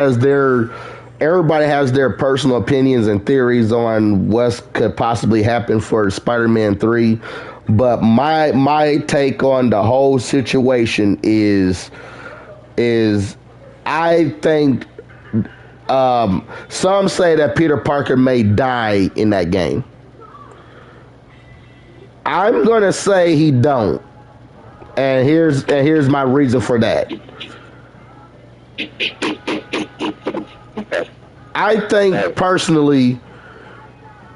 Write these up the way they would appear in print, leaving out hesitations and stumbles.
has their everybody has their personal opinions and theories on what could possibly happen for Spider-Man 3, but my take on the whole situation is I think some say that Peter Parker may die in that game. I'm gonna say he don't, and here's my reason for that. I think personally,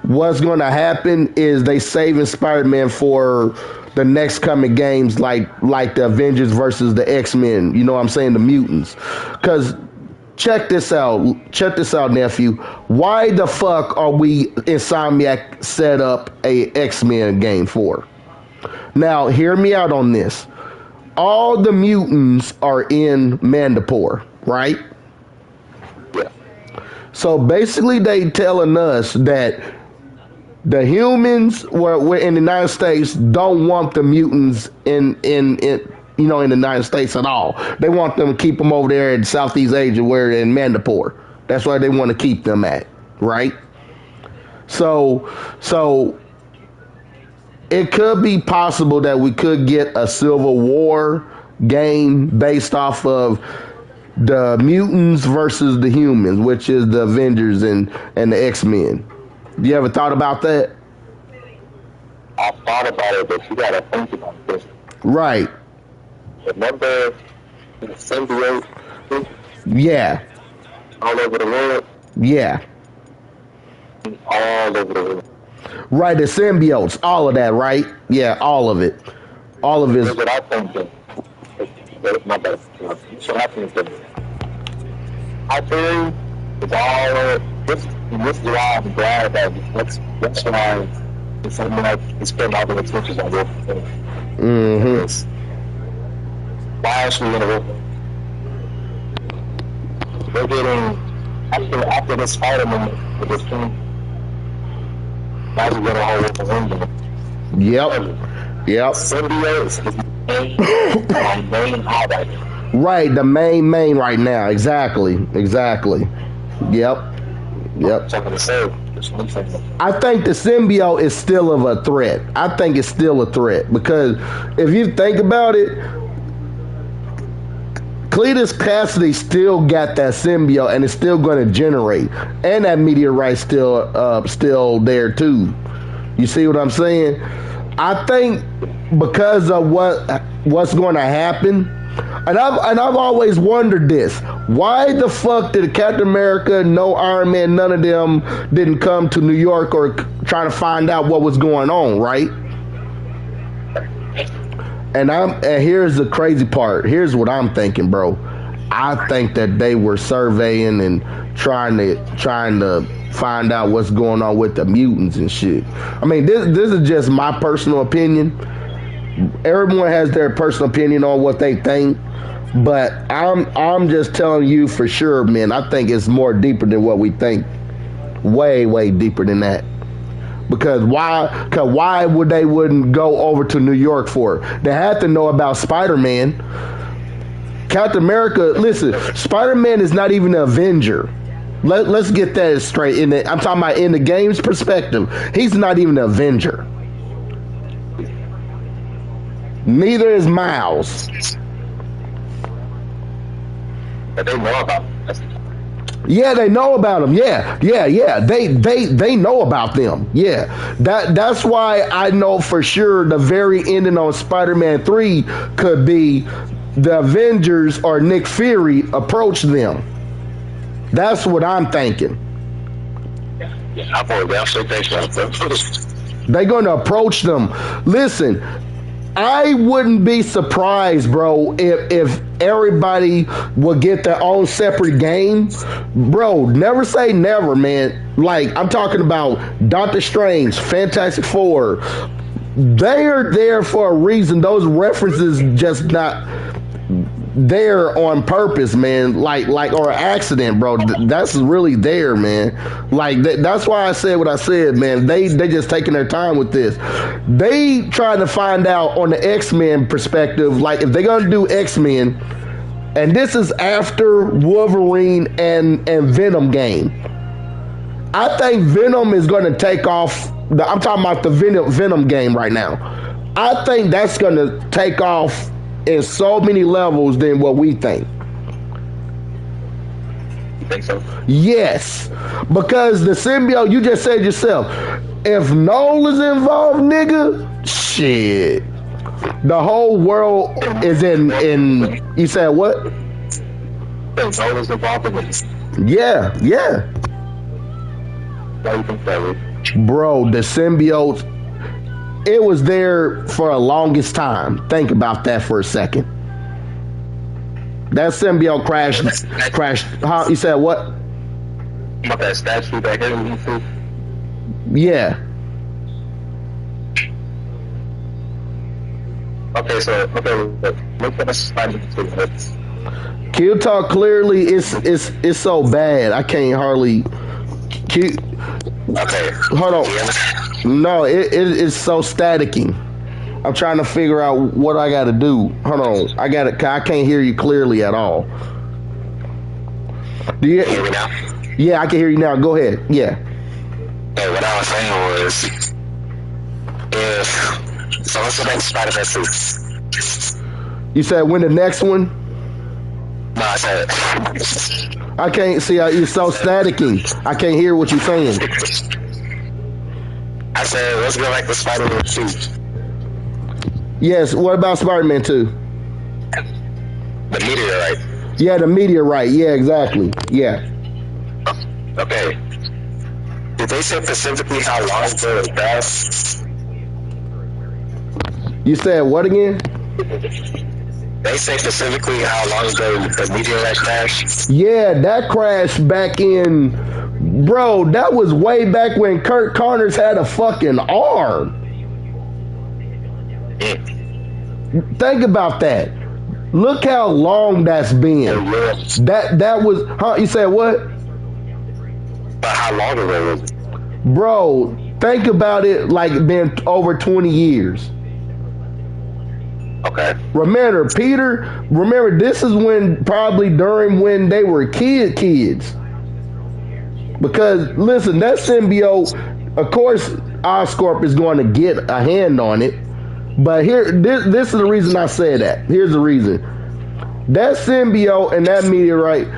what's going to happen is they saving Spider-Man for the next coming games, like the Avengers versus the X-Men. You know what I'm saying? The mutants. Because check this out, nephew. Why the fuck are we Insomniac set up a X-Men game for? Now, hear me out on this. All the mutants are in Mandapore, right? So basically, they telling us that the humans were in the United States don't want the mutants in the United States at all. They want them to keep them over there in Southeast Asia, where in Mandapore. That's where they want to keep them at, right? So it could be possible that we could get a Civil War game based off of the mutants versus the humans, which is the Avengers and the X-Men. You ever thought about that? I thought about it, but you gotta think about this. Right. Remember the symbiote? Yeah. All over the world? Yeah. All over the world. Right, the symbiotes, all of that, right? Yeah, all of it. All of it. That's what I think. My bad. So I think that I think it's all this is why I'm glad that that's why it's something like it's putting all the attention on this thing. Mm-hmm. Why is she gonna work? They're getting after this Spider-Man with this thing. Now we're gonna hold the window. Yep. Symbiotes is my main highlight. Right, the main right now. Exactly. Yep. I think the symbiote is still of a threat. I think it's still a threat because if you think about it, Cletus Cassidy still got that symbiote and it's still going to generate, and that meteorite still there too. You see what I'm saying? I think because of what's going to happen, and I've always wondered this: why the fuck did Captain America, no Iron Man, none of them didn't come to New York or try to find out what was going on, right? And here's the crazy part. Here's what I'm thinking, bro. I think that they were surveying and trying to find out what's going on with the mutants and shit. I mean, this is just my personal opinion. Everyone has their personal opinion on what they think, but I'm just telling you for sure, man. I think it's more deeper than what we think. Way deeper than that. Because why would they wouldn't go over to New York for? They had to know about Spider-Man. Captain America, listen, Spider-Man is not even an Avenger. Let's get that straight. I'm talking about in the game's perspective. He's not even an Avenger. Neither is Miles. But they know about it. Yeah, they know about them. Yeah. They know about them. Yeah. That's why I know for sure the very ending on Spider-Man 3 could be the Avengers or Nick Fury approach them. That's what I'm thinking. Yeah, I definitely think so. They're going to approach them. Listen, I wouldn't be surprised, bro, if everybody would get their own separate game. Bro, never say never, man. Like, I'm talking about Doctor Strange, Fantastic Four. They are there for a reason. Those references just not there on purpose, man. Like or accident, bro. That's really there, man. Like that's why I said what I said, man. They just taking their time with this. They trying to find out on the X-Men perspective. Like if they're gonna do X-Men, And this is after Wolverine and Venom game. I think Venom is going to take off. I'm talking about the Venom game right now. I think that's going to take off in so many levels than what we think. You think so? Yes, because the symbiote, you just said yourself, if Noel is involved, nigga, shit, the whole world is in. You said what? If Noel is involved in it. Yeah. Why do you think that is? Bro, the symbiote, it was there for the longest time. Think about that for a second. That symbiote crashed. Huh? You said what? About that statue back here in DC? Yeah. Okay, so look at us finding the Q talk clearly it's so bad. I can't hardly. Okay. Hold on. No, it's so staticky. I'm trying to figure out what I got to do. Hold on. I can't hear you clearly at all. Do you hear me now? Yeah, I can hear you now. Go ahead. Yeah. Okay, what I was saying was, so what's the next Spider-Man 2? You said when the next one? No, I said. I can't see. You're so staticky. I can't hear what you're saying. I said, let's go like the Spider-Man 2. Yes. What about Spider-Man 2? The meteorite. Yeah, the meteorite. Yeah, exactly. Yeah. Okay. Did they say specifically how long ago it passed? You said what again? They say specifically how long ago the meteorite crashed? Yeah, that crashed back in, bro, that was way back when Kurt Connors had a fucking arm. Think about that. Look how long that's been. That was, huh? You said what? But how long ago was it? Bro, think about it like been over 20 years. Okay. Remember, this is probably during when they were kids. Because, listen, that symbiote, of course, Oscorp is going to get a hand on it. But this is the reason I say that. Here's the reason. That symbiote and that meteorite,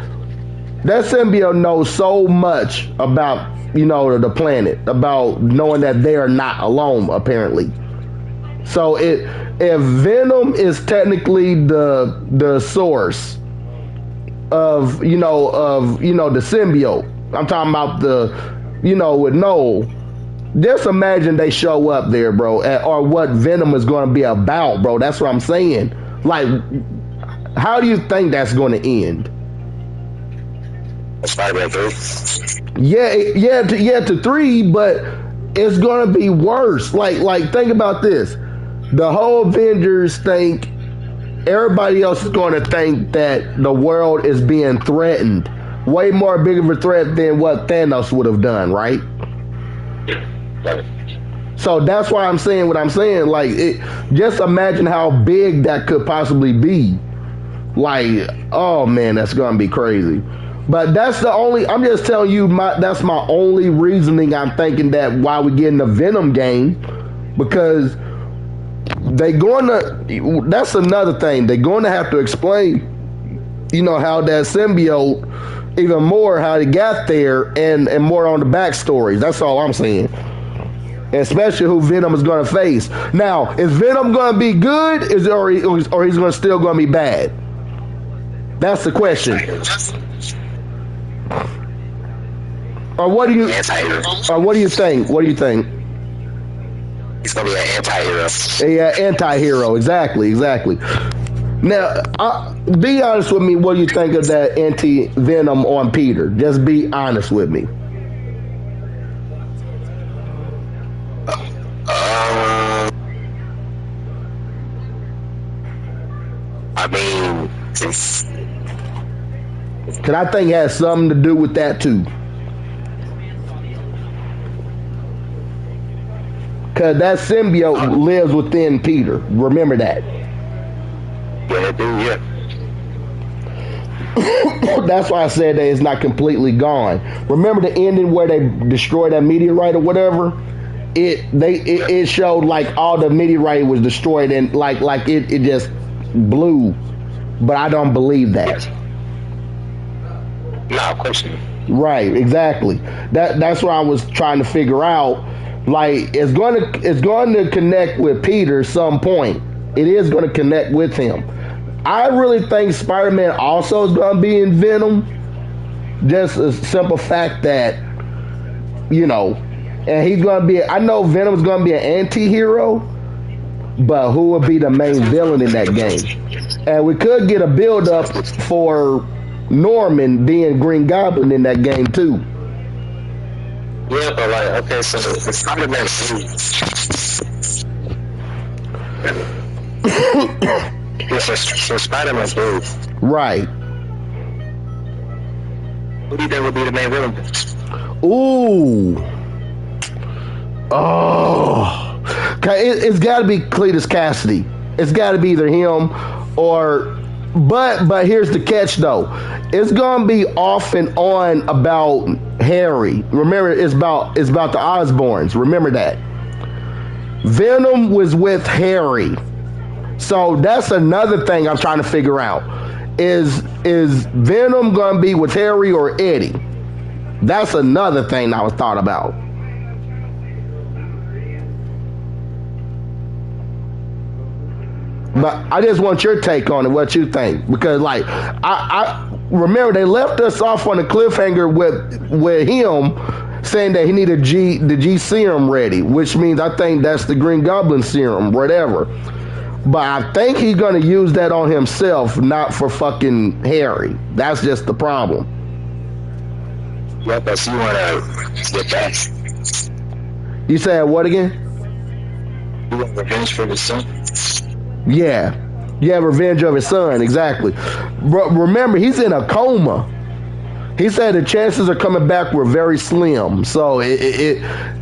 that symbiote knows so much about, the planet, about knowing that they are not alone, apparently. So if Venom is technically the source of the symbiote, I'm talking about with Noel. Just imagine they show up there, bro, or what Venom is going to be about, bro. That's what I'm saying. Like, how do you think that's going to end? Spider-Man 3. Yeah, to 3, but it's going to be worse. Like, think about this. The whole Avengers think, everybody else is going to think that the world is being threatened. Way more big of a threat than what Thanos would have done, right? So that's why I'm saying what I'm saying. Like, just imagine how big that could possibly be. Like, oh man, that's gonna be crazy. But that's I'm just telling you, that's my only reasoning. I'm thinking that why we get in the Venom game, because that's another thing. They're going to have to explain, how that symbiote, even more how he got there, and more on the backstory. That's all I'm saying. Especially who Venom is going to face. Now, is Venom going to be good, or he's still going to be bad? That's the question. Or what do you think? What do you think? He's gonna be an anti-hero. Yeah, anti-hero. Exactly. Now, be honest with me. What do you think of that anti-Venom on Peter? Just be honest with me. I mean, Cause I think it has something to do with that too. Cause that symbiote lives within Peter. Remember that. Yeah, dude, yeah. That's why I said that it's not completely gone. Remember the ending where they destroyed that meteorite or whatever? It showed like all the meteorite was destroyed and like it just blew. But I don't believe that. No, of course not. Right, exactly. That's what I was trying to figure out. Like it's going to connect with Peter some point. It is going to connect with him. I really think Spider-Man also is going to be in Venom. Just a simple fact that, and he's going to be. I know Venom's going to be an anti-hero, but who will be the main villain in that game? And we could get a build-up for Norman being Green Goblin in that game too. Yeah, but like, okay, so the Spider-Man 3. Yeah, so Spider-Man 3. Right. Who do you think would be the main villain? Ooh. Oh. It's got to be Cletus Cassidy. It's got to be either him or. But here's the catch though. It's gonna be off and on about Harry. Remember, it's about the Osborns. Remember that. Venom was with Harry. So that's another thing I'm trying to figure out. Is Venom gonna be with Harry or Eddie? That's another thing I was thought about. But I just want your take on it, what you think. Because like I remember they left us off on a cliffhanger with him saying that he needed the G serum ready, which means I think that's the Green Goblin serum, whatever. But I think he's gonna use that on himself, not for fucking Harry. That's just the problem. Yeah, but you wanna get back. You said what again? You want revenge for his son? Yeah, revenge of his son, exactly. Remember, he's in a coma. He said the chances of coming back were very slim. So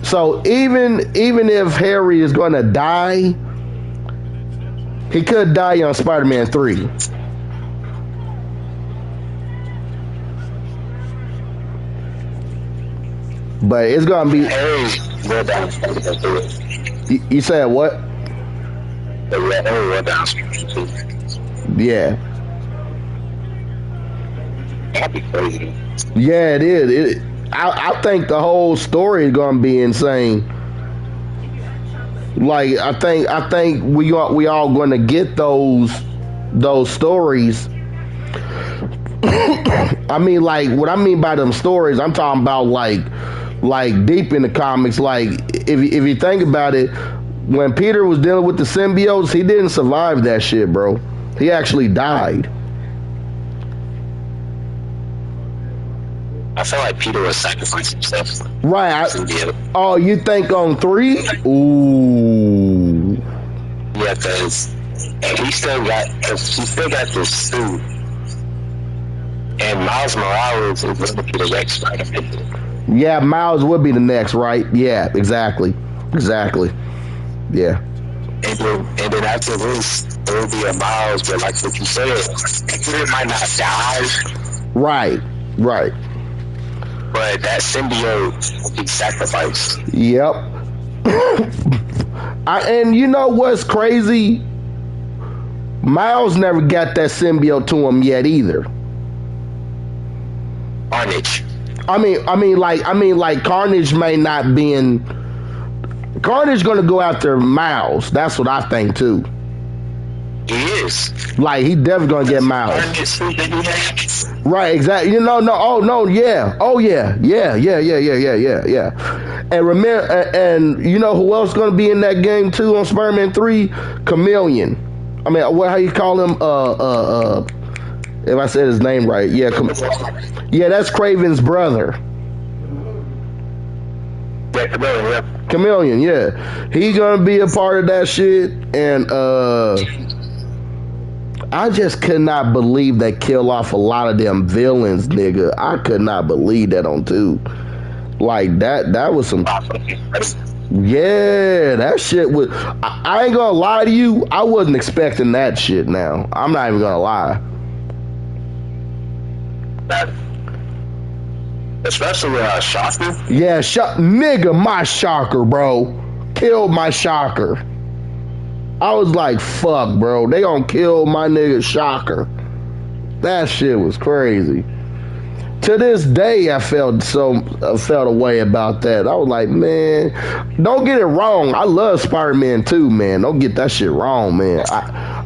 so even if Harry is going to die, he could die on Spider-Man 3. But it's going to be. You said what? Yeah. That'd be crazy. Yeah, it is. I think the whole story is gonna be insane. Like I think we all gonna get those stories. I mean, like what I mean by them stories, I'm talking about like deep in the comics. Like if you think about it. When Peter was dealing with the symbiotes, he didn't survive that shit, bro. He actually died. I feel like Peter was sacrificing himself. Right. Oh, you think on 3? Ooh. Yeah, because he still got this suit. And Miles Morales is going to be the next Spider-Man. Yeah, Miles would be the next, right? Yeah, exactly. Yeah. And then after this, it will be a Miles, but like what you said, Peter might not die. Right. But that symbiote will be sacrificed. Yep. And you know what's crazy? Miles never got that symbiote to him yet either. Carnage. I mean, like Carnage may not be in. Carnage gonna go after Miles. That's what I think too. He is. Like he definitely gonna get Miles. Right, exactly. Yeah. Oh yeah. And remember, and you know who else gonna be in that game too on Spider-Man 3? Chameleon. I mean, how you call him? If I said his name right, yeah, that's Craven's brother. Yeah, Chameleon, yeah. He gonna be a part of that shit. And I just could not believe they kill off a lot of them villains, nigga. I could not believe that on 2. Like that was some. Yeah, that shit was. I ain't gonna lie to you. I wasn't expecting that shit. Now I'm not even gonna lie. That, especially Shocker. Yeah, nigga, my shocker, bro. Killed my shocker. I was like, fuck, bro. They gonna kill my nigga shocker. That shit was crazy. To this day, I felt a way about that. I was like, man, don't get it wrong. I love Spider-Man too, man. Don't get that shit wrong, man.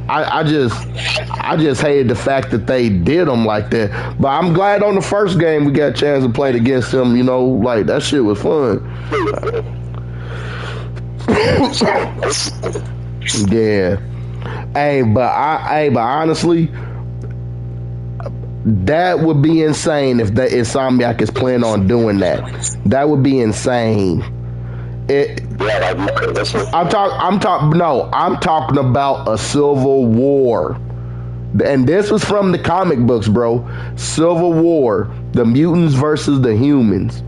I just hated the fact that they did them like that. But I'm glad on the first game we got a chance to play against them. You know, like that shit was fun. Yeah. But honestly, that would be insane if Insomniac is planning on doing that. That would be insane. I'm talking about a civil war. And this was from the comic books, bro. Civil War, the mutants versus the humans.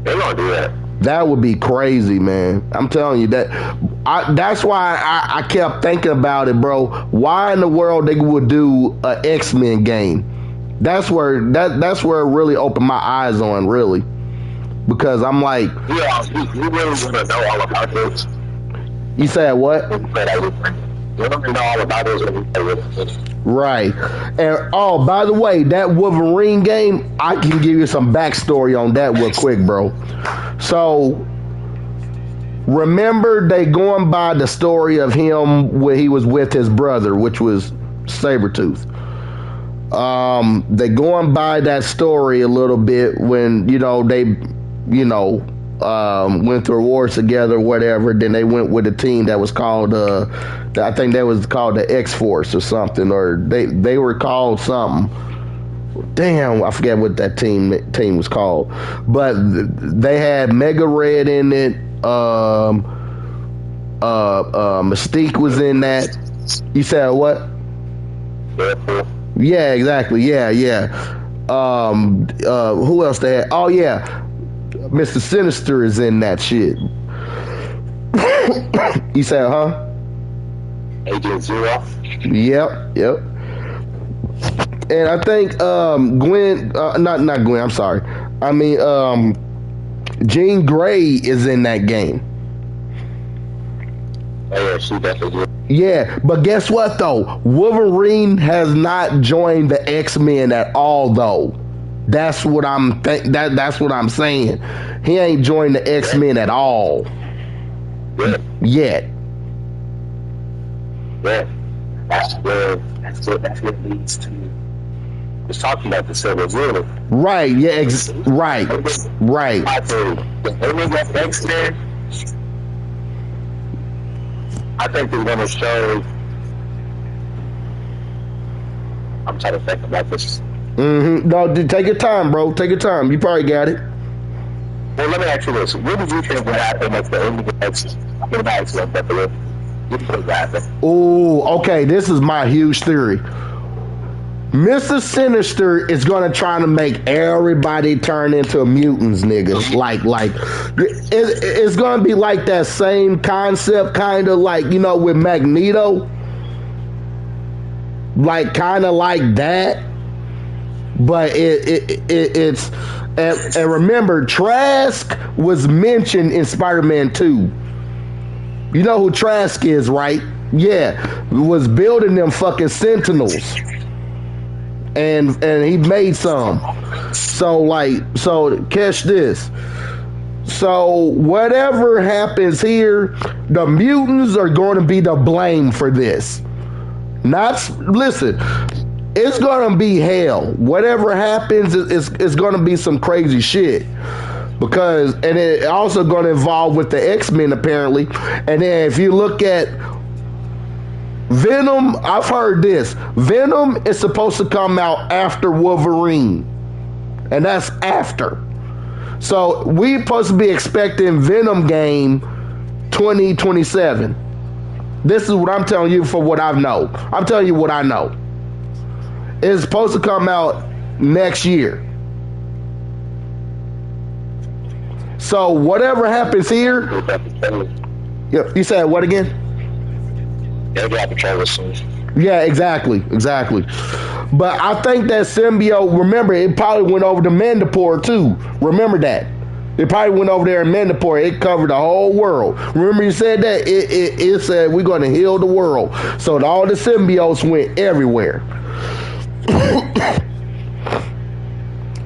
They're gonna do that. That would be crazy, man. I'm telling you that. That's why I kept thinking about it, bro. Why in the world they would do an X-Men game? That's where it really opened my eyes on, really, because I'm like, yeah, you really want to know all about this. You said what? You want to know all about this. Right. And oh, by the way, that Wolverine game, I can give you some backstory on that real quick, bro. So, remember they going by the story of him when he was with his brother, which was Sabretooth. They going by that story a little bit when, they, went through wars together, whatever. Then they went with a team that was called, I think that was called the X-Force or something, or they were called something. Damn, I forget what that team was called. But they had Mega Red in it. Mystique was in that. You said what? Yeah, exactly. Yeah. Who else they had? Oh yeah, Mr. Sinister is in that shit. You said, huh? Agent Zero. Yep. And I think Gwen, not Gwen. I'm sorry. I mean, Jean Grey is in that game. Oh yeah, she definitely. Yeah, but guess what though? Wolverine has not joined the X-Men at all though. That's what that's what I'm saying. He ain't joined the X-Men at all. Yet. Yeah. That's what leads to just talking about the Civil War. Right, yeah, right. I think they're going to show. I'm trying to think about this. No, take your time, bro. Take your time. You probably got it. Well, let me ask you this. What did you think would happen if the only X? I'm going to ask you that. What do you think would happen? Oh, okay. This is my huge theory. Mr. Sinister is gonna try to make everybody turn into mutants, nigga. Like it's gonna be like that same concept, kind of like with Magneto, like kind of like that. But it's and remember, Trask was mentioned in Spider-Man 2. You know who Trask is, right? Yeah, was building them fucking Sentinels. And he made some. So catch this. So whatever happens here, the mutants are going to be the blame for this. Listen, it's going to be hell. Whatever happens, it's going to be some crazy shit. And it also going to involve with the X-Men apparently. And then if you look at Venom, I've heard this. Venom is supposed to come out after Wolverine. And that's after. So we supposed to be expecting Venom game 2027. This is what I'm telling you for what I know. I'm telling you what I know. It's supposed to come out next year. So whatever happens here. Yep. You said what again? They'll drop the trailer soon. Yeah, exactly. But I think that symbiote, remember, it probably went over to Mandapore too. Remember that. It probably went over there in Mandapore. It covered the whole world. Remember you said that? It said we're going to heal the world. So all the symbiotes went everywhere.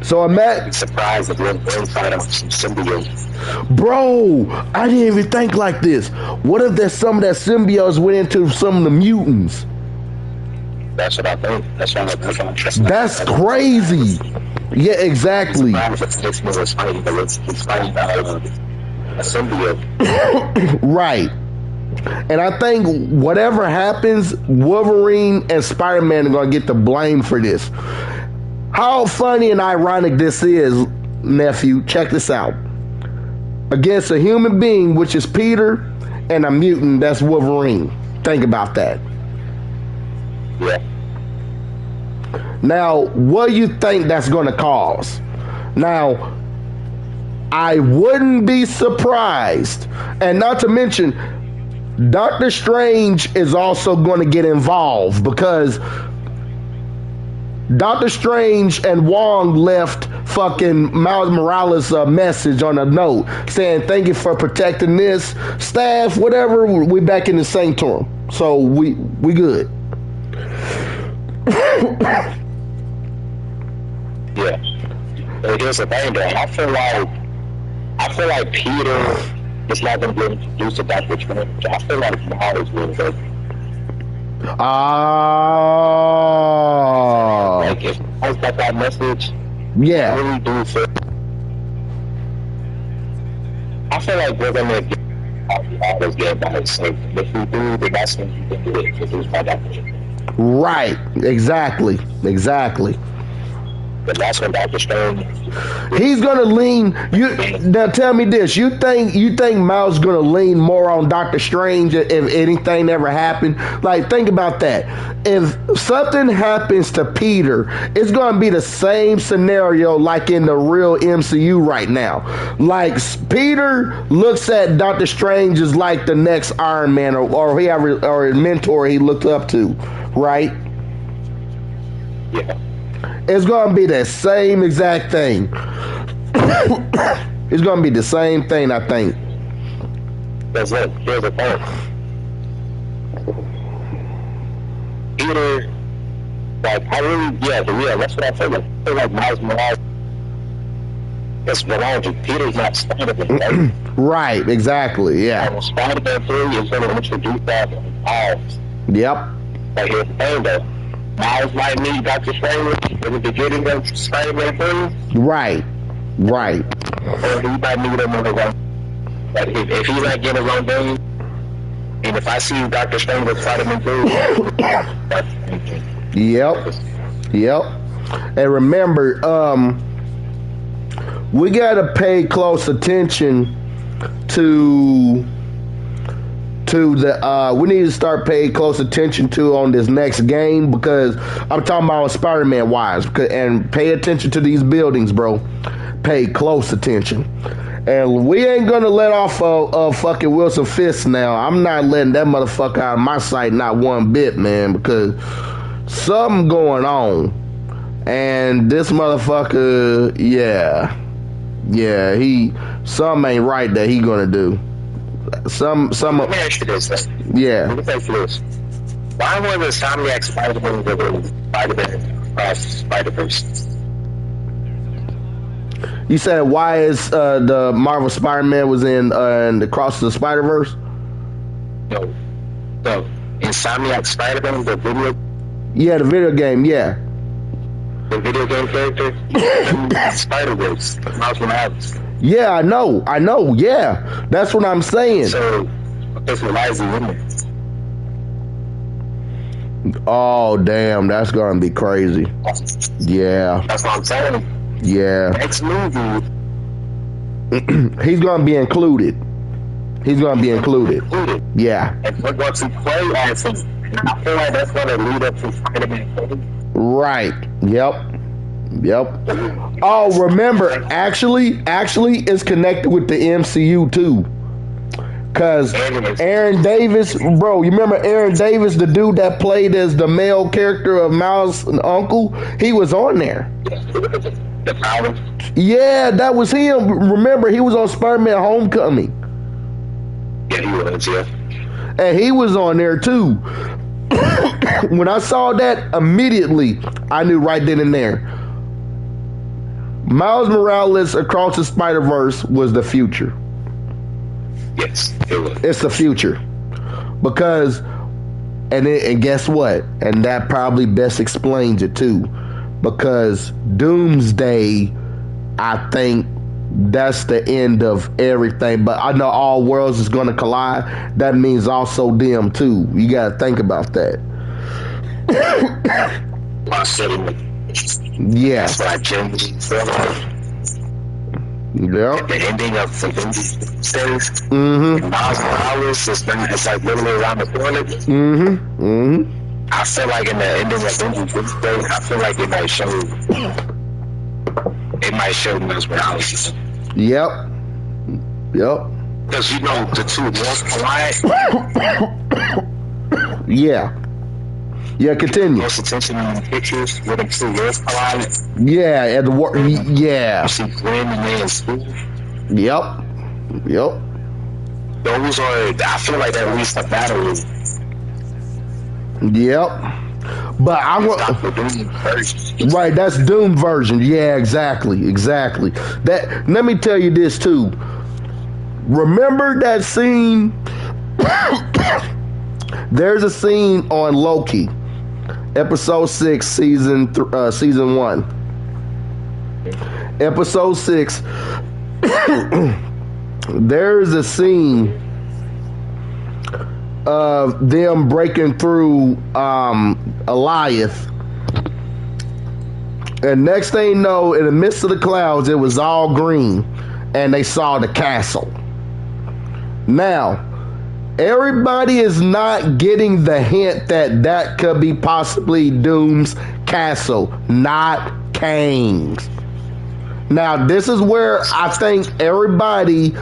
So I'm surprised if we're inside of some symbiote. Bro, I didn't even think like this. What if there's some of that symbiotes went into some of the mutants? That's what I think. That's crazy. Yeah, exactly. A symbiote. Right. And I think whatever happens, Wolverine and Spider-Man are going to get the blame for this. How funny and ironic this is, nephew. Check this out. Against a human being, which is Peter, and a mutant, that's Wolverine. Think about that. Yeah. Now, what do you think that's going to cause? Now, I wouldn't be surprised. And not to mention, Doctor Strange is also going to get involved because Doctor Strange and Wong left fucking Miles Morales a message on a note saying thank you for protecting this staff, whatever. We back in the sanctum, so we good. Yeah. But here's the thing, though. I feel like Peter is not going to be introduced to Doctor Strange. I feel like Miles will go. Like if I got that message, yeah. I really do feel. I feel like we're gonna get out this game by itself. If we do, then that's when you can do it. Because it's by Doctor Strange. Right. Exactly. But that's when Doctor Strange. He's gonna lean. Now tell me this: you think Miles gonna lean more on Doctor Strange if anything ever happened? Like, think about that. If something happens to Peter, it's gonna be the same scenario like in the real MCU right now. Like, Peter looks at Doctor Strange as like the next Iron Man or a mentor he looked up to, right? Yeah. It's going to be the same exact thing. It's going to be the same thing, I think. That's it. Here's the point. Peter, like, that's what I feel like. I feel like Miles Morales. That's what I do. Peter's not Spider-Man, right? Right, exactly, yeah. And Spider-Man 3 is going to introduce that Miles. Yep. But here's the thing, though. Miles might need Doctor Strange in the beginning of Spider-Man 3. Right. Or he might need him on his own. But if he's not getting his own thing, and if I see Doctor Strange with Spider-Man 3, Yep. And remember, we gotta pay close attention to the we need to start paying close attention to on this next game, because I'm talking about Spider-Man wise, and pay attention to these buildings, bro. Pay close attention. And we ain't gonna let off a fucking Wilson Fisk now. I'm not letting that motherfucker out of my sight, not one bit, man, because something going on. And this motherfucker, yeah, something ain't right that he gonna do. Some. Let me ask you this. Yeah. Let me ask you this. Why were the Insomniac Spider-Man with Spider-Man Spider-Verse? You said why is the Marvel Spider-Man was in the Cross of the Spider-Verse? No. Insomniac Spider-Man, the video. Yeah, the video game. Yeah. The video game character. Spider-Verse. Miles Morales. Yeah, I know. Yeah, that's what I'm saying. So why is he in there? Oh, damn, that's gonna be crazy. Yeah. That's what I'm saying. Yeah. Next movie. He's gonna be included. Yeah. And we're going to play as him. I feel like that's going to lead up to Spider-Man 3. Right. Yep. Oh, remember, actually, it's connected with the MCU too. Cause Aaron Davis, bro, you remember Aaron Davis, the dude that played as the male character of Miles' uncle? He was on there. The power. Yeah, that was him. Remember, he was on Spider-Man Homecoming. Yeah, he was, yeah. And he was on there too. When I saw that, immediately, I knew right then and there. Miles Morales Across the Spider-Verse was the future. Yes, it was. It's the future. Because, and guess what? And that probably best explains it too. Because Doomsday, I think that's the end of everything. But I know all worlds is going to collide. That means also them too. You got to think about that. Yeah. That's what I genuinely feel like. Yep. The ending of the series. Mm-hmm. Miles Morales is it's like literally around the corner. Mm-hmm. Mm-hmm. I feel like in the ending of Doomsday, I feel like it might show Miles Morales. Yep. Yep. Because you know the two worlds collide. Yeah. Yeah, continue. Most attention in the pictures where the two worlds collide. Yeah, at the war. Yeah. You see Glenn and they in school. Yep. Yep. Those are, I feel like at least a battle. Yep. But I want right. That's Doom version. Yeah, exactly, exactly. That. Let me tell you this too. Remember that scene? There's a scene on Loki, episode 6, season 1. Episode 6. There's a scene of them breaking through Eliath. And next thing you know, in the midst of the clouds, it was all green. And they saw the castle. Now, everybody is not getting the hint that that could be possibly Doom's castle, not Kang's. Now, this is where I think everybody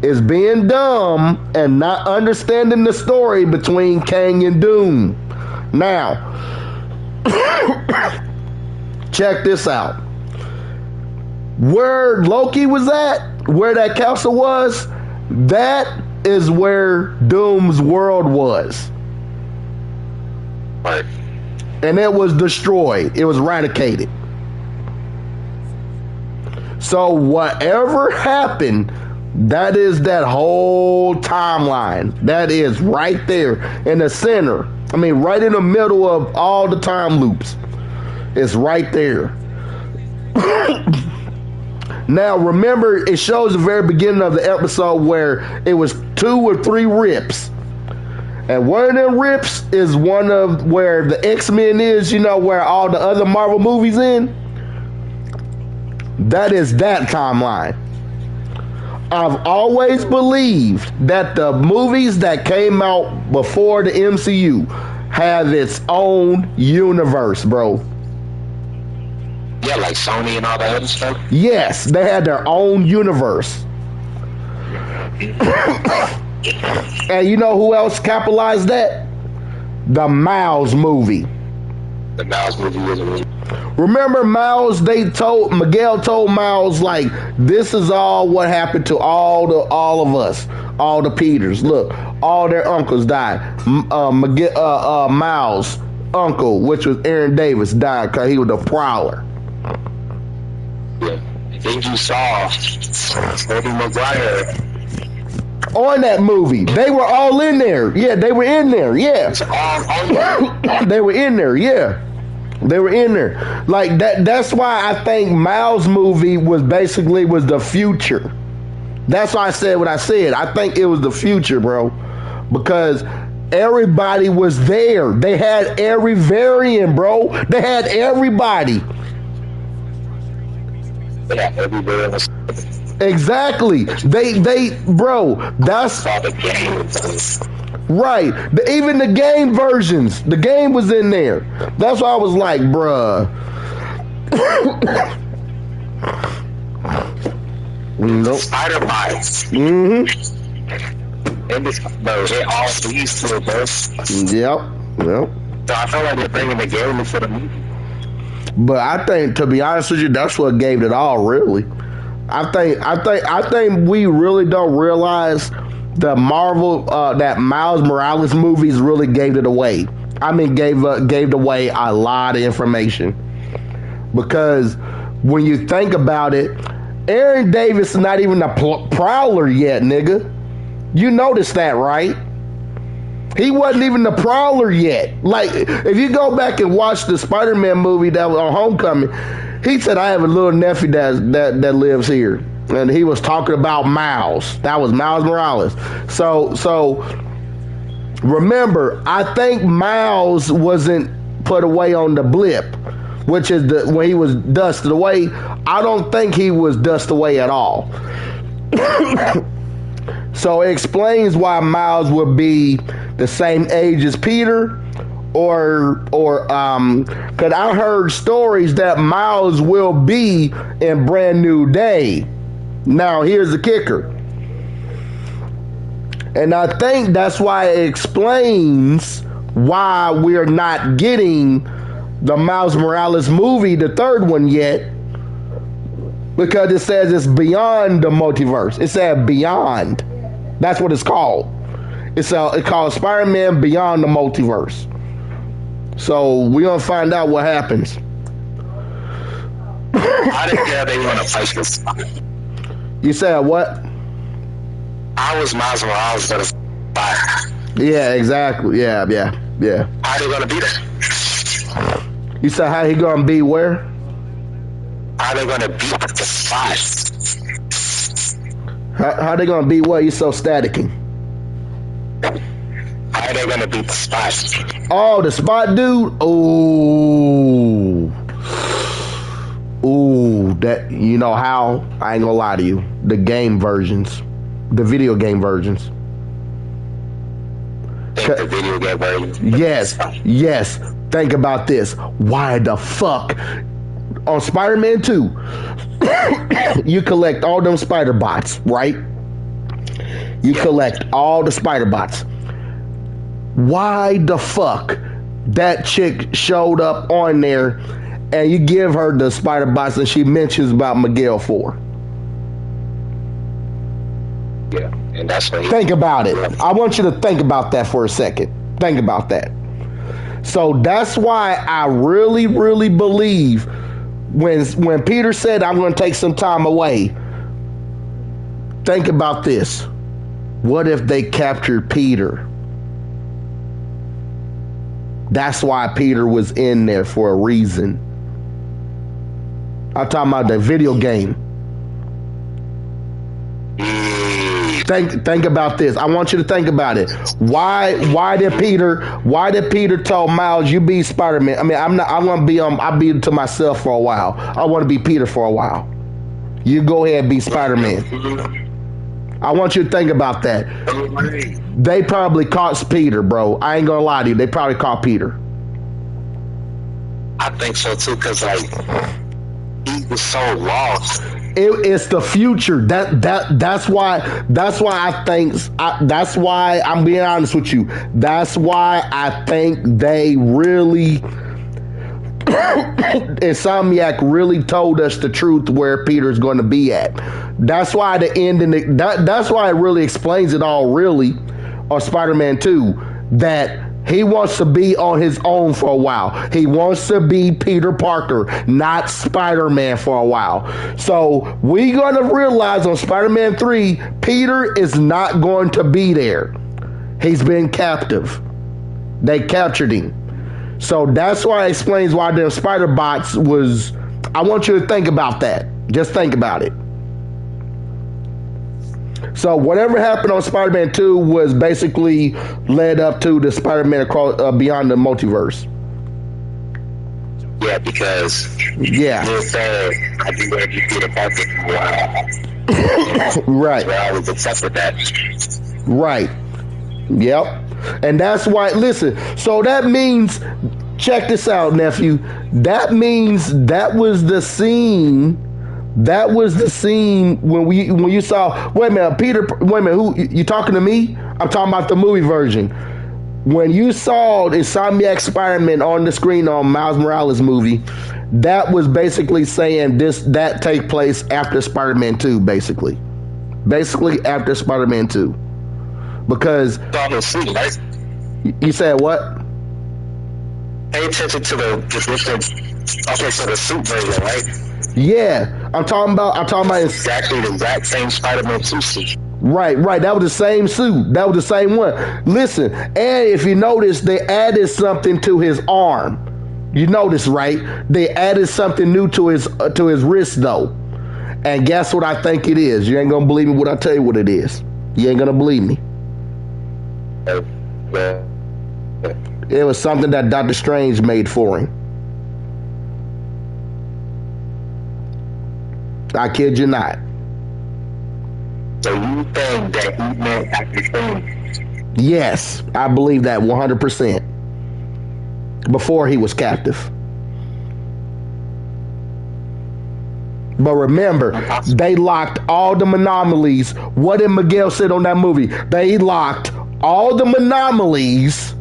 is being dumb and not understanding the story between Kang and Doom. Now, check this out. Where Loki was at, where that castle was, that is where Doom's world was. Right. And it was destroyed. It was eradicated. So whatever happened, that is that whole timeline. That is right there in the center. I mean, right in the middle of all the time loops. It's right there. Now, remember, it shows the very beginning of the episode where it was 2 or 3 rips. And one of them rips is one of where the X-Men is, you know, where all the other Marvel movies in. That is that timeline. I've always believed that the movies that came out before the MCU have its own universe, bro. Yeah, like Sony and all that other stuff. Yes, they had their own universe. And you know who else capitalized that? The Miles movie. The Miles movie was a movie. Remember Miles, Miguel told Miles, like, this is all what happened to all of us, all the Peters. Look, all their uncles died. Miles' uncle, which was Aaron Davis, died because he was a prowler. Yeah. Then you saw Tobey Maguire on that movie. They were all in there. Yeah, they were in there. Yeah. They were in there. Yeah. They were in there. Like that's why I think Miles' movie was the future. That's why I said what I said. I think it was the future, bro. Because everybody was there. They had every variant, bro. They had everybody. Yeah, everybody. Exactly. They bro, that's the game. Right. Even the game versions. The game was in there. That's why I was like, bruh. Nope. Spider-Man. Mm-hmm. in this, bro, it all leads to it, bro. Yep. Yep. So I feel like they're bringing the game into the movie. But I think, to be honest with you, that's what gave it all. Really, I think we really don't realize the Marvel that Miles Morales movies really gave it away. I mean, gave away a lot of information, because when you think about it, Aaron Davis is not even a Prowler yet, nigga. You noticed that, right? He wasn't even the Prowler yet. Like, if you go back and watch the Spider-Man movie that was on Homecoming, he said, I have a little nephew that lives here. And he was talking about Miles. That was Miles Morales. So remember, I think Miles wasn't put away on the blip, which is when he was dusted away. I don't think he was dusted away at all. So it explains why Miles would be the same age as Peter, or because I heard stories that Miles will be in Brand New Day. Now here's the kicker, and I think that's why it explains why we're not getting the Miles Morales movie, the third one, yet, because it says it's beyond the multiverse. It said beyond. That's what it's called. It's called Spider-Man Beyond the Multiverse. So we're gonna find out what happens. I didn't care they want to fight this. You said what? I was Miles Morales, but it's fire. Yeah, exactly. Yeah. How they gonna be there? You said how he gonna be where? How they gonna beat the Spot? How they gonna beat what? You so staticky. How they gonna beat the Spot? Oh, the Spot dude. Ooh, that, you know how? I ain't gonna lie to you. The game versions, the video game versions. The video game version. Yes. Think about this. Why the fuck on Spider-Man 2, you collect all them spider bots, right? You collect all the spider bots. Why the fuck that chick showed up on there and you give her the spider bots and she mentions about Miguel 4? Yeah, and that's what. Think about it. I want you to think about that for a second. Think about that. So that's why I really, really believe when Peter said, I'm going to take some time away, think about this. What if they captured Peter? That's why Peter was in there, for a reason. I'm talking about the video game. Think about this. I want you to think about it. Why did Peter tell Miles, you be Spider-Man? I mean, I'll be to myself for a while. I want to be Peter for a while. You go ahead and be Spider-Man. I want you to think about that. They probably caught Peter, bro. I ain't gonna lie to you. They probably caught Peter. I think so too, cause like he was so lost. It's the future. That's why I think. That's why I'm being honest with you. That's why I think they really, Insomniac really told us the truth where Peter's going to be at. That's why the ending. That's why it really explains it all. Really, on Spider-Man 2, that he wants to be on his own for a while. He wants to be Peter Parker, not Spider-Man, for a while. So we're going to realize on Spider-Man 3, Peter is not going to be there. He's been captive. They captured him. So that's why it explains why them spider bots was. I want you to think about that. Just think about it. So whatever happened on Spider-Man 2 was basically led up to the Spider-Man across Beyond the Multiverse. Yeah, because you're saying I do want to be Peter Parker for a while. Right. So I was obsessed with that. Right. Yep. And that's why, listen, so that means, check this out, nephew. That means that was the scene. That was the scene when you saw. Wait a minute, Peter. Wait a minute. Who you talking to me? I'm talking about the movie version. When you saw Insomniac Spider-Man on the screen on Miles Morales movie, that was basically saying that take place after Spider-Man 2, basically after Spider-Man 2, because right? You said what? Pay attention to the different. Okay, so the suit version, right? Yeah, I'm talking about Exactly the exact same Spider-Man 2 suit. Right. That was the same suit. That was the same one. Listen, and if you notice, they added something to his arm. You notice, right? They added something new to his wrist, though. And guess what I think it is? You ain't gonna believe me when I tell you what it is. You ain't gonna believe me. It was something that Doctor Strange made for him. I kid you not. So you think that he meant Doctor Strange? Yes, I believe that 100%. Before he was captive. But remember, they locked all the anomalies. What did Miguel say on that movie? They locked all the anomalies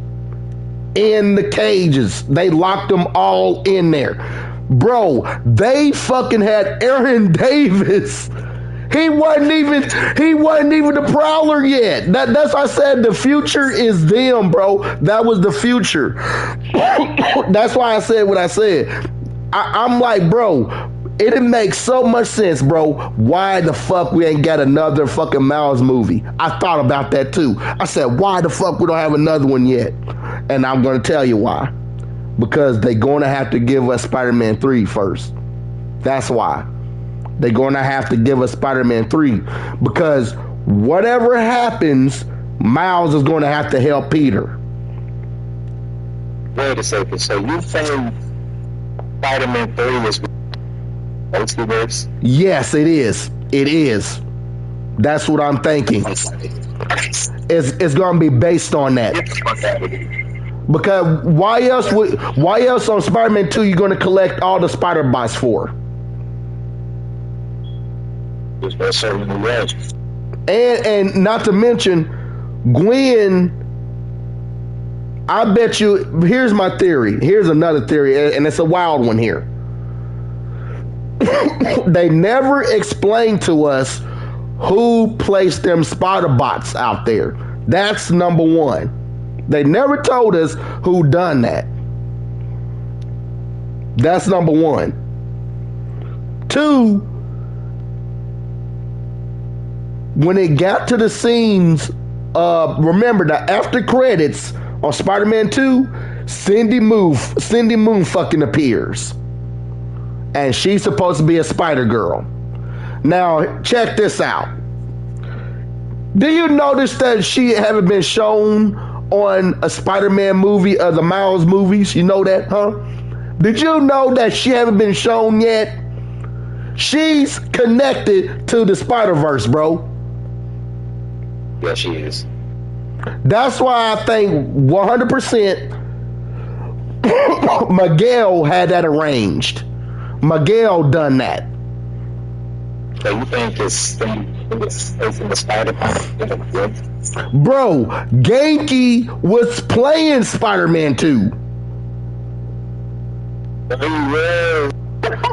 in the cages. They locked them all in there. Bro, they fucking had Aaron Davis. He wasn't even the Prowler yet. That's why I said the future is them, bro. That was the future. That's why I said what I said. I'm like, bro, it didn't make so much sense, bro. Why the fuck we ain't got another fucking Miles movie? I thought about that too. I said, why the fuck we don't have another one yet? And I'm going to tell you why. Because they're going to have to give us Spider-Man 3 first. That's why. They're going to have to give us Spider-Man 3. Because whatever happens, Miles is going to have to help Peter. Wait a second. So you think Spider-Man 3 is multiverse? Yes, it is. It is. That's what I'm thinking. It's going to be based on that. Because why else on Spider-Man 2 you going to collect all the spider bots for? And not to mention Gwen, I bet you, here's my theory. Here's another theory, and it's a wild one here. They never explained to us who placed them spider bots out there. That's number one. They never told us who done that. That's number one. Two, when it got to the scenes, remember the after credits on Spider-Man 2, Cindy Moon fucking appears. And she's supposed to be a Spider Girl. Now, check this out. Do you notice that she haven't been shown on a Spider-Man movie or the Miles movies? You know that, huh? Did you know that she haven't been shown yet? She's connected to the Spider-Verse, bro. Yeah, she is. That's why I think 100% Miguel had that arranged. Miguel done that. So you think it's in the Spider-Man? Bro, Genki was playing Spider-Man 2.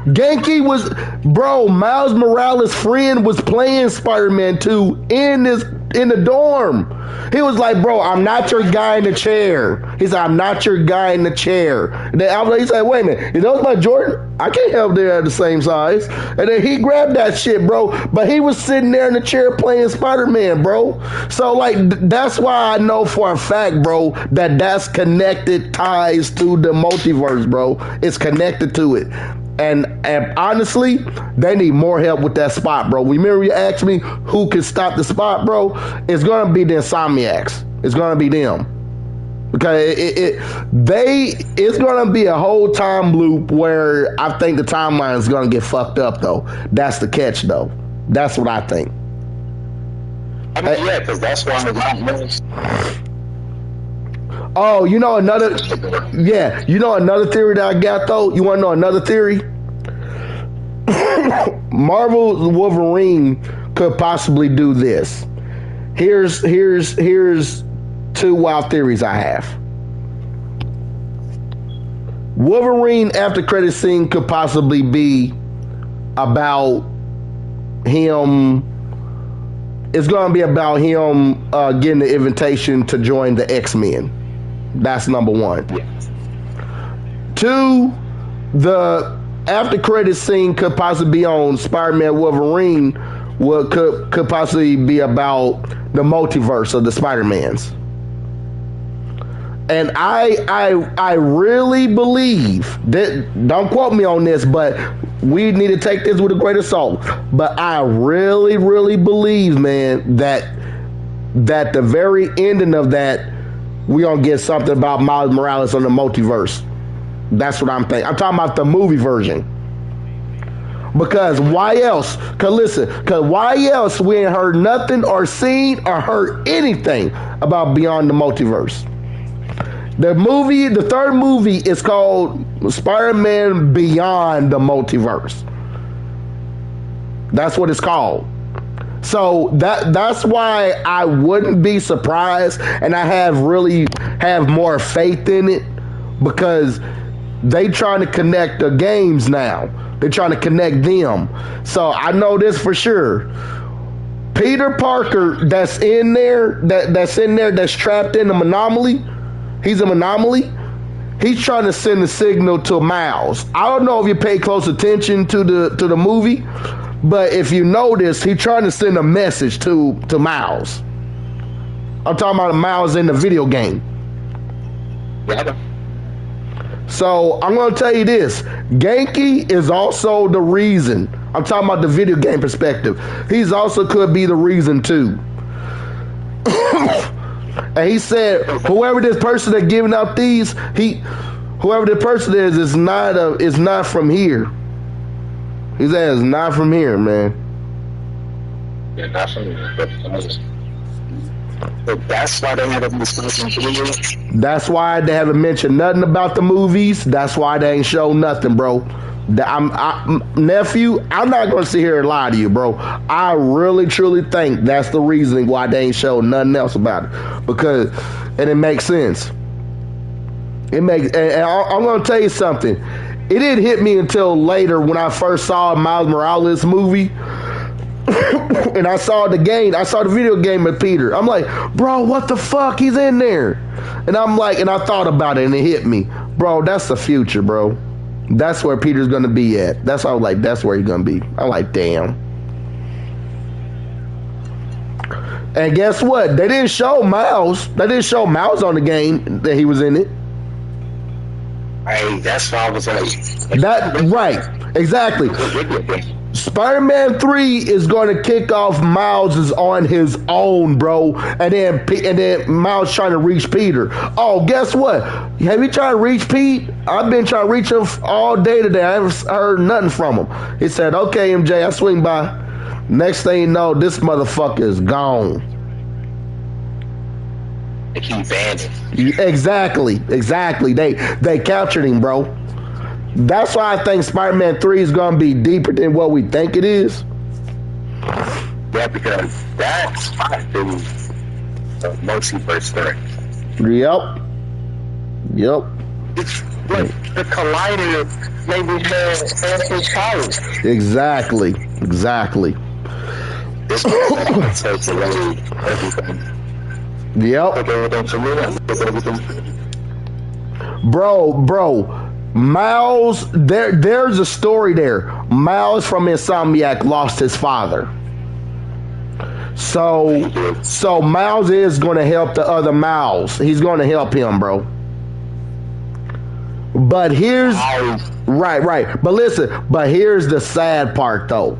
Genki was, bro, Miles Morales' friend was playing Spider-Man 2 in the dorm. He was like, bro, I'm not your guy in the chair. He said, I'm not your guy in the chair. And then he said, wait a minute, is those my Jordan? I can't help they're the same size. And then he grabbed that shit, bro. But he was sitting there in the chair playing Spider-Man, bro. So, like, that's why I know for a fact, bro, that that's connected ties to the multiverse, bro. It's connected to it. And honestly, they need more help with that spot, bro. Remember you asked me who can stop the spot, bro? It's going to be the Insomniacs. It's going to be them. Because it's going to be a whole time loop where I think the timeline is going to get fucked up, though. That's the catch, though. That's what I think. I mean, yeah, because that's why I'm not knows. Oh, you know another theory that I got, though? You want to know another theory? Marvel's Wolverine could possibly do this. Here's two wild theories I have. Wolverine after credit scene could possibly be about him. It's going to be about him getting the invitation to join the X-Men. That's number one. Yes. Two, the after credit scene could possibly be on Spider-Man Wolverine. Could possibly be about the multiverse of the Spider-Mans. And I really believe that, don't quote me on this, but we need to take this with a grain of salt. But I really, really believe, man, that the very ending of that, we're gonna get something about Miles Morales on the multiverse. That's what I'm thinking. I'm talking about the movie version. Because why else? Because why else we ain't heard nothing or seen or heard anything about Beyond the Multiverse? The third movie is called Spider-Man Beyond the Multiverse. That's what it's called. So that's why I wouldn't be surprised, and I have more faith in it, because they trying to connect the games now. They're trying to connect them. So I know this for sure. Peter Parker that's in there, that's trapped in the anomaly. He's an anomaly. He's trying to send a signal to Miles. I don't know if you pay close attention to the movie, but if you notice, he's trying to send a message to Miles. I'm talking about Miles in the video game. Yeah. So I'm going to tell you this. Genki is also the reason. I'm talking about the video game perspective. He's also could be the reason too. And he said, whoever this person that's giving out these, whoever the person is not from here. He said it's not from here, man. Yeah, not from here. But that's why they haven't mentioned. That's why they haven't mentioned nothing about the movies. That's why they ain't show nothing, bro. Nephew, I'm not gonna sit here and lie to you, bro. I really truly think that's the reason why they ain't show nothing else about it. And it makes sense. And I'm gonna tell you something. It didn't hit me until later when I first saw Miles Morales movie. And I saw the video game with Peter. I'm like, bro, what the fuck? He's in there. And I'm like, and I thought about it and it hit me. Bro, that's the future, bro. That's where Peter's gonna be at. That's how I was like, that's where he's gonna be. I'm like, damn. And guess what? They didn't show Miles. They didn't show Miles on the game that he was in it. Hey, that's why I was like, that right, exactly. Spider-Man 3 is going to kick off Miles is on his own, bro, and then Miles trying to reach Peter. Oh, guess what? Have you tried to reach Pete? I've been trying to reach him all day today. I haven't heard nothing from him. He said, "Okay, MJ, I swing by." Next thing you know, this motherfucker is gone. They keep banning. Exactly. They captured him, bro. That's why I think Spider-Man 3 is going to be deeper than what we think it is. Yeah, because that's my theory of multiverse story. Yep. It's like the collider maybe has powers. Exactly. This takes away everything. Yep. Bro. Miles, there's a story there. Miles from Insomniac lost his father. So Miles is going to help the other Miles. He's going to help him, bro. But here's right. But listen, here's the sad part though.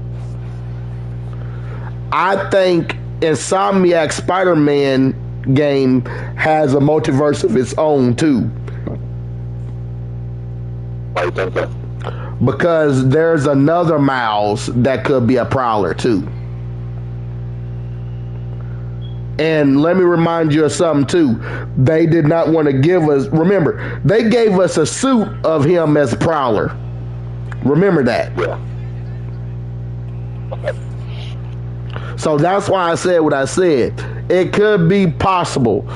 I think Insomniac Spider-Man game has a multiverse of its own too. Because there's another Miles that could be a Prowler too. And let me remind you of something too. They did not want to give us, remember, they gave us a suit of him as Prowler. Remember that. Yeah. So that's why I said what I said. It could be possible.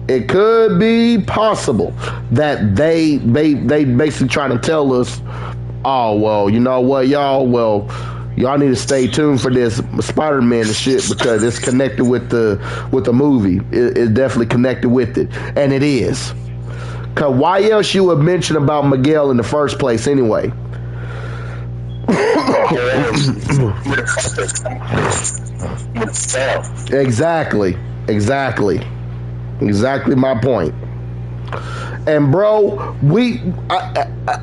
It could be possible that they basically trying to tell us, oh well, you know what, y'all, well, y'all need to stay tuned for this Spider-Man and shit because it's connected with the movie. It's definitely connected with it, and it is. Cause why else you would mention about Miguel in the first place anyway? Exactly my point. And bro,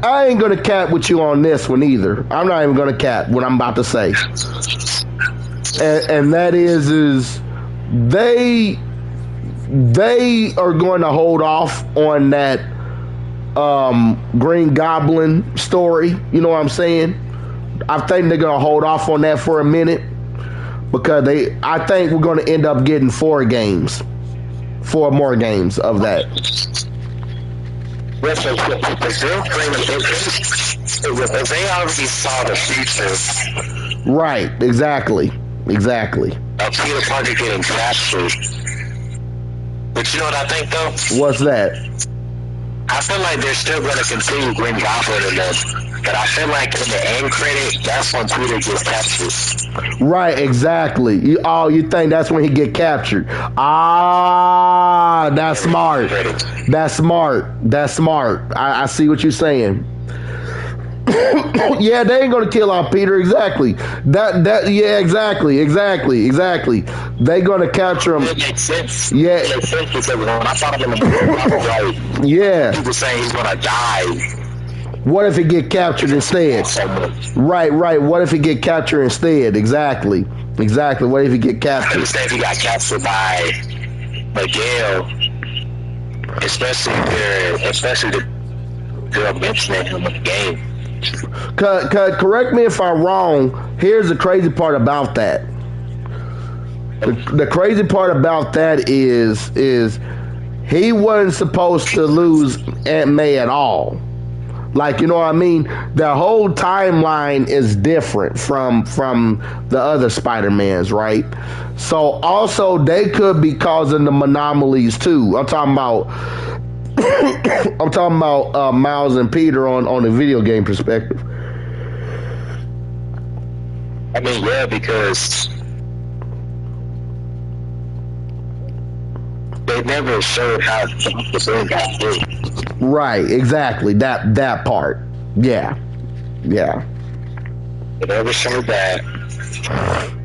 I ain't gonna cap with you on this one either. I'm not even gonna cap what I'm about to say. And that is they are going to hold off on that Green Goblin story. You know what I'm saying? I think they're gonna hold off on that for a minute because I think we're gonna end up getting 4 more games of that. Yes, if they already saw the future. Right, exactly. Peter Parker getting captured. But you know what I think though? What's that? I feel like they're still going to continue Green Goblin in them. But I feel like in the end credit, that's when Peter gets captured. Right, exactly. You think that's when he get captured? Ah, that's smart. That's smart. I see what you're saying. Yeah, they ain't gonna kill off Peter. Exactly. Yeah, exactly. They gonna capture him. It makes sense. Yeah. It makes sense because when I saw him in the movie, I was like, yeah. People saying he's gonna die. What if he get captured instead? Right. What if he get captured instead? Exactly. What if he get captured? Instead, if he got captured by Miguel, especially the girl mentioning him in the game. Correct me if I'm wrong. Here's the crazy part about that. The crazy part about that is he wasn't supposed to lose Aunt May at all. Like, you know what I mean? The whole timeline is different from the other Spider-Mans, right? So also they could be causing the anomalies too. I'm talking about Miles and Peter on the video game perspective. I mean, yeah, because they never showed how the thing got through. Right, exactly. That part. Yeah. They never showed that.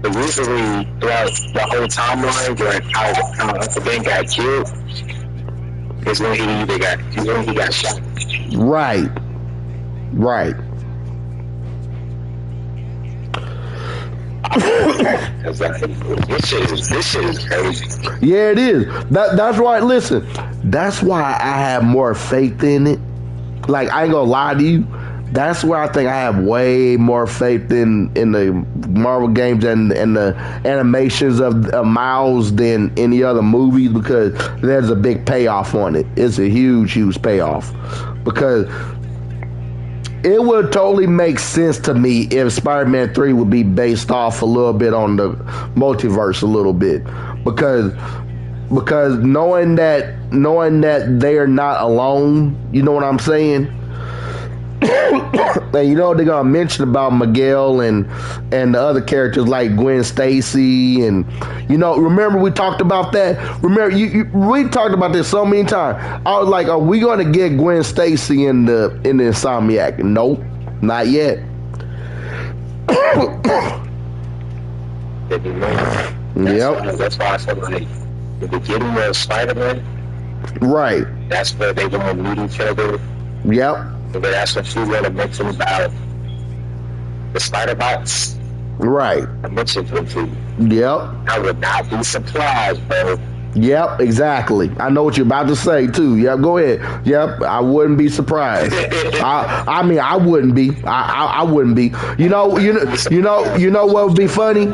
But usually throughout the whole timeline, during how the thing got killed, is when he got shot. Right. This shit is crazy. Yeah, it is. That's why. Listen, that's why I have more faith in it. Like, I ain't gonna lie to you. That's where I think I have way more faith in the Marvel games and the animations of Miles than any other movies, because there's a big payoff on it. It's a huge payoff, because it would totally make sense to me if Spider-Man 3 would be based off a little bit on the multiverse a little bit, because knowing that they are not alone, you know what I'm saying? And you know they're gonna mention about Miguel and the other characters like Gwen Stacy, and you know, remember we talked about that. Remember we talked about this so many times. I was like, are we gonna get Gwen Stacy in the Insomniac? Nope, not yet. Yep. That's why I said, like, the beginning of Spider-Man. Right. That's where they gonna meet each other. Yep. But that's what she's gonna mention about the Spider-Bots. Right. I mentioned them to you. Yep. I would not be surprised, bro. Yep, exactly. I know what you're about to say too. Yep, go ahead. Yep, I wouldn't be surprised. I mean, I wouldn't be. I wouldn't be. You know what would be funny?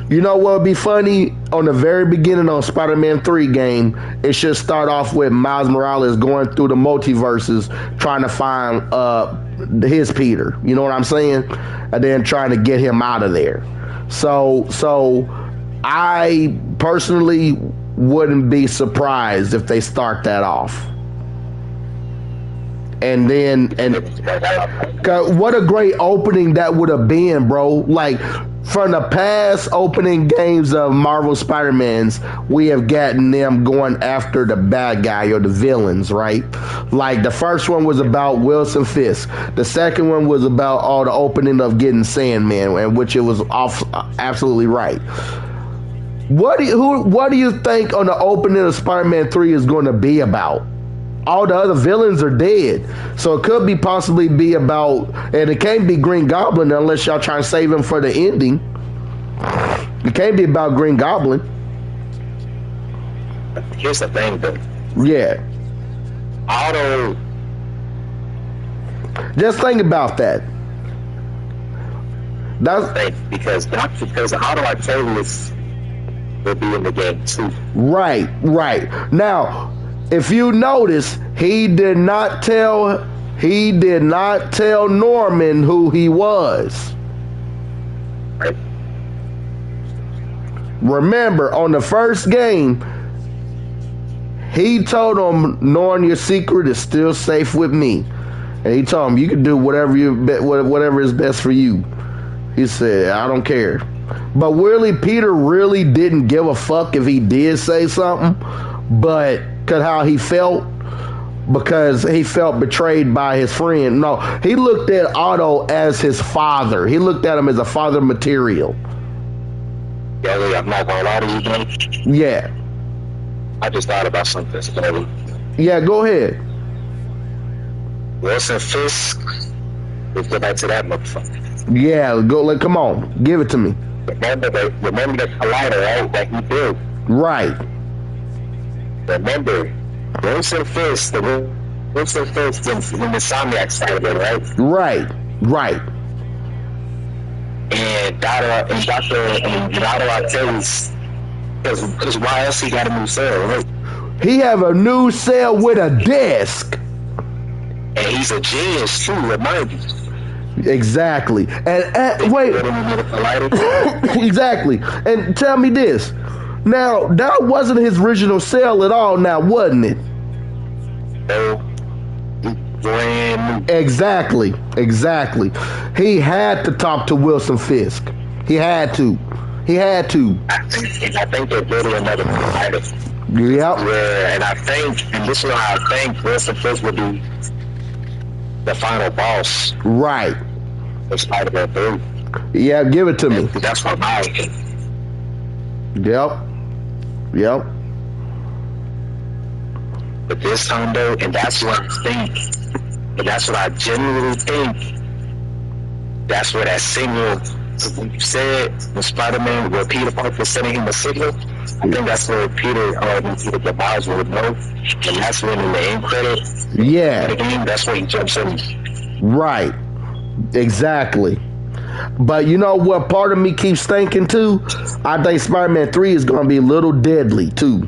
You know what would be funny? On the very beginning on Spider-Man 3 game, it should start off with Miles Morales going through the multiverses trying to find his Peter. You know what I'm saying? And then trying to get him out of there. So I personally wouldn't be surprised if they start that off. And what a great opening that would have been, bro. Like, from the past opening games of Marvel Spider-Mans, we have gotten them going after the bad guy or the villains, right? Like, the first one was about Wilson Fisk. The second one was about all the opening of getting Sandman, and which it was absolutely right. What do you think on the opening of Spider-Man 3 is going to be about? All the other villains are dead. So it could possibly be about, and it can't be Green Goblin unless y'all try to save him for the ending. It can't be about Green Goblin. Here's the thing, though. Yeah. Otto. Just think about that. That's because Otto Octavius will be in the game too. Right. Now, if you notice, he did not tell Norman who he was. Right. Remember, on the first game, he told him, Norman, your secret is still safe with me. And he told him, you can do whatever is best for you. He said, I don't care. But Peter really didn't give a fuck if he did say something, but because how he felt, because he felt betrayed by his friend. No, he looked at Otto as his father. He looked at him as a father material. Yeah, I'm not gonna lie to you, man. Yeah. I just thought about something. So, yeah, go ahead. Wilson Fisk. Let's go back to that motherfucker. Yeah, come on, give it to me. Remember the collider, right, that he built. Right. Remember, Wilson Fisk when the Insomniac started it, right? Right. And Dr. Octavius, because why else he got a new cell, right? He have a new cell with a desk. And he's a genius too, remind you. Exactly. And wait. Exactly. And tell me this. Now, that wasn't his original cell at all now, wasn't it? No. Brand new. Exactly. He had to talk to Wilson Fisk. He had to. I think they're building another provider. Yep. Yeah, and this is why I think Wilson Fisk would be the final boss. Right. Of Spider-Man 3. Yeah, give it to me. That's what my opinion. Yep. But this time though, and that's what I think, and that's what I genuinely think, that's where that signal, when you said when Spider-Man, where Peter Parker sending him a signal, I think that's where Peter the Bowser would know, and that's when in the end credits, that's where he jumps in. Right. Exactly. But you know what part of me keeps thinking too? I think Spider-Man 3 is going to be a little deadly too.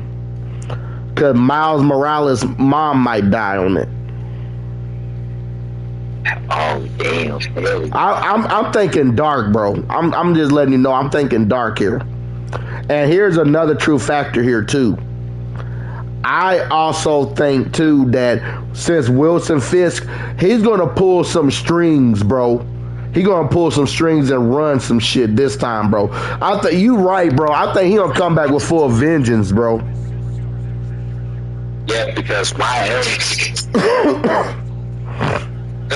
Because Miles Morales' mom might die on it. Oh, damn. Really? I'm thinking dark, bro. I'm just letting you know I'm thinking dark here. And here's another true factor here too. I also think too that since Wilson Fisk, he's gonna pull some strings, bro. He gonna pull some strings and run some shit this time, bro. I think you right, bro. I think he gonna come back with full vengeance, bro. Yeah, because because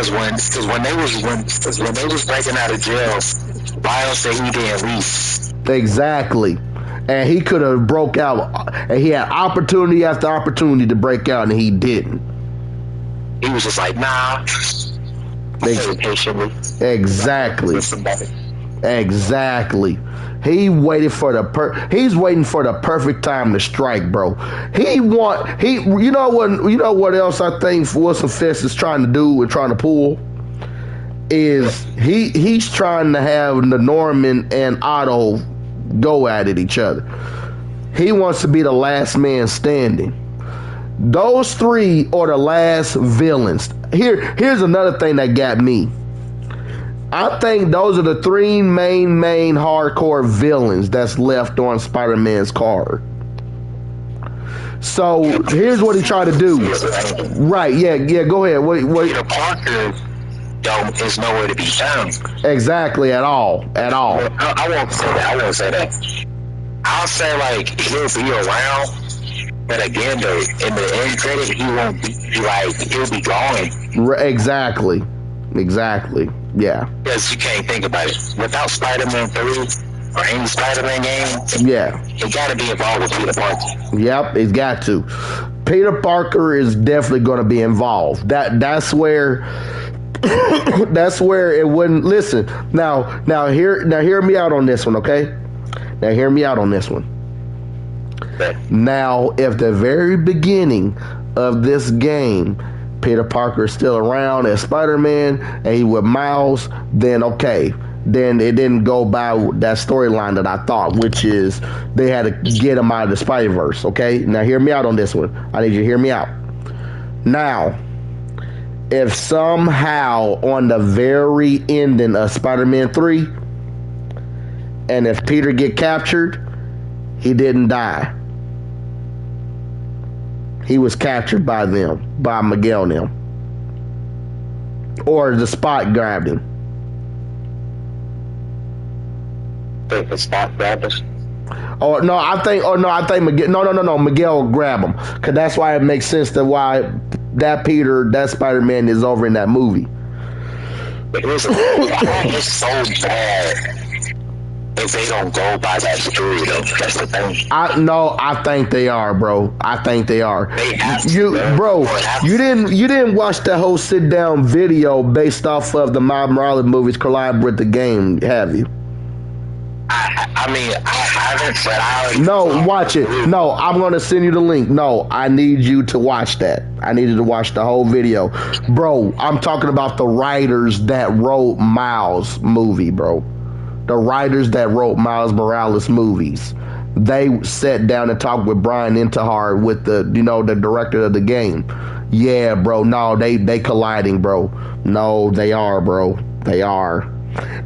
when they was breaking out of jail, Miles said he didn't leave. Exactly. And he could have broke out, and he had opportunity after opportunity to break out, and he didn't. He was just like, nah. Patiently. Exactly. He's waiting for the perfect time to strike, bro. You know what else I think Wilson Fisk is trying to do and trying to pull is he's trying to have the Norman and Otto go at it each other. He wants to be the last man standing. Those three are the last villains. Here's another thing that got me. I think those are the three main hardcore villains that's left on Spider-Man's card. So here's what he tried to do. Right? Yeah. Go ahead. What? Peter Parker is nowhere to be found. Exactly. At all. I won't say that. I'll say like he'll be around, but again, though, in the end credit, he won't be like he'll be gone. Exactly. Yeah. Because you can't think about it without Spider-Man 3 or any Spider-Man game. Yeah. He got to be involved with Peter Parker. Yep, he's got to. Peter Parker is definitely going to be involved. That's where. That's where it wouldn't listen. Now hear me out on this one, okay? Now hear me out on this one. Okay. Now, if the very beginning of this game, Peter Parker is still around as Spider-Man and he with Miles, then okay. Then it didn't go by that storyline that I thought, which is they had to get him out of the Spider-Verse, okay? Now hear me out on this one. I need you to hear me out. Now, if somehow on the very ending of Spider-Man 3, and if Peter get captured, he didn't die. He was captured by them, by Miguel and them. Or the Spot grabbed him. Think the Spot grabbed us? I think Miguel. No. Miguel will grab him, cause that's why it makes sense that why that Spider-Man is over in that movie. It's so bad if they don't go by that story, though. That's the thing. I think they are, bro. I think they are. They have to, bro. You didn't watch the whole sit down video based off of the Miles Morales movies collab with the game, have you? I mean, I haven't, but I already. No, watch it. No, I'm going to send you the link. No, I need you to watch that. I needed to watch the whole video. Bro, I'm talking about the writers that wrote Miles movie, bro. The writers that wrote Miles Morales movies. They sat down and talked with Brian Intihar, with the director of the game. Yeah, bro. No, they colliding, bro. No, they are, bro. They are.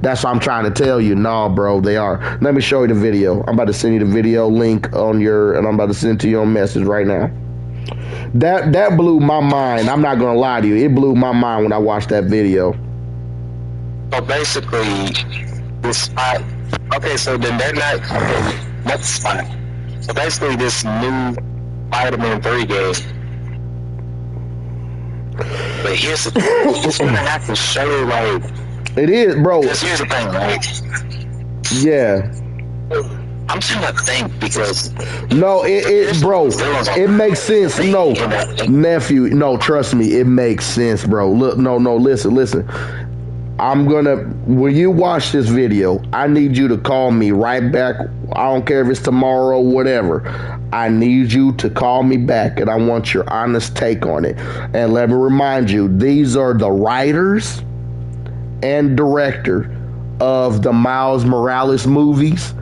That's what I'm trying to tell you. No, bro, they are. Let me show you the video. I'm about to send you the video link and I'm about to send it to you on message right now. That blew my mind. I'm not gonna lie to you. It blew my mind when I watched that video. So basically, this Spot. Okay, so then they're not. Okay, not the Spot. So basically, this new Spider-Man 3 game. But here's the thing. It's gonna have to show like. It is, bro. Because here's the thing, right? Yeah. I'm trying to think because. No, bro, it makes sense. No, nephew, no, trust me, it makes sense, bro. Look, no, listen. When you watch this video, I need you to call me right back. I don't care if it's tomorrow, whatever. I need you to call me back, and I want your honest take on it. And let me remind you, these are the writers and director of the Miles Morales movies,